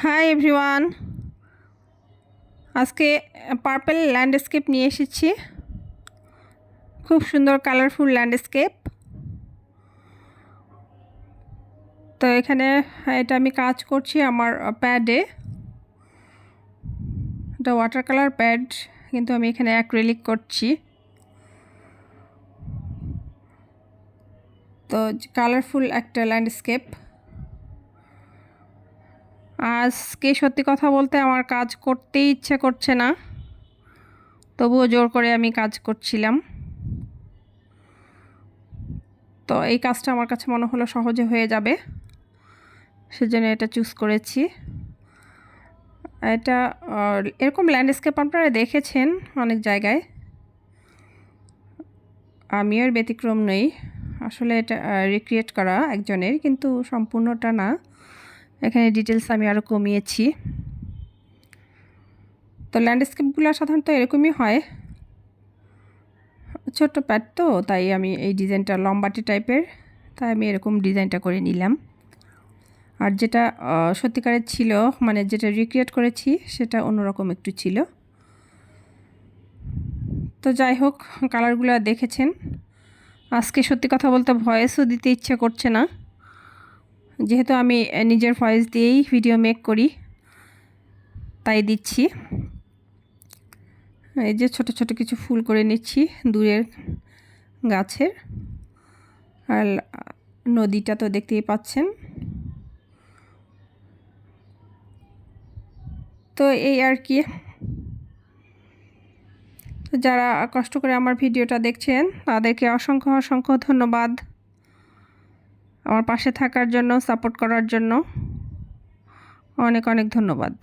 Hi everyone, আজকে purple landscape নিয়ে এসেছি। খুব সুন্দর কালারফুল ল্যান্ডস্কেপ। তো এখানে এটা আমি কাজ করছি আমার প্যাডে। এটা ওয়াটার কালার প্যাড, কিন্তু আমি এখানে অ্যাক্রিলিক করছি। তো কালারফুল একটা ল্যান্ডস্কেপ। আজকে সত্যি কথা বলতে আমার কাজ করতেই ইচ্ছে করছে না, তবুও জোর করে আমি কাজ করছিলাম। তো এই কাজটা আমার কাছে মনে হলো সহজে হয়ে যাবে, সেজন্য এটা চুজ করেছি। এটা এরকম ল্যান্ডস্কেপ আপনারা দেখেছেন অনেক জায়গায়, আমিও এর ব্যতিক্রম নই। আসলে এটা রিক্রিয়েট করা একজনের, কিন্তু সম্পূর্ণটা না। এখানে ডিটেলস আমি আরও কমিয়েছি। তো ল্যান্ডস্কেপগুলো সাধারণত এরকমই হয়, ছোট্ট প্যাড তো, তাই আমি এই ডিজাইনটা লম্বাটি টাইপের, তাই আমি এরকম ডিজাইনটা করে নিলাম। আর যেটা সত্যিকারের ছিল, মানে যেটা রিক্রিয়েট করেছি, সেটা অন্যরকম একটু ছিল। তো যাই হোক, কালারগুলো দেখেছেন। আজকে সত্যি কথা বলতে ভয়েসও দিতে ইচ্ছে করছে না, যেহেতু আমি নিজের ভয়েস দিয়েই ভিডিও মেক করি, তাই দিচ্ছি। এই যে ছোট ছোট কিছু ফুল করে নিচ্ছি দূরের গাছের, আর নদীটা তো দেখতেই পাচ্ছেন। তো এই আর কি। তো যারা কষ্ট করে আমার ভিডিওটা দেখছেন, তাদেরকে অসংখ্য অসংখ্য ধন্যবাদ আমার পাশে থাকার জন্য, সাপোর্ট করার জন্য। অনেক অনেক ধন্যবাদ।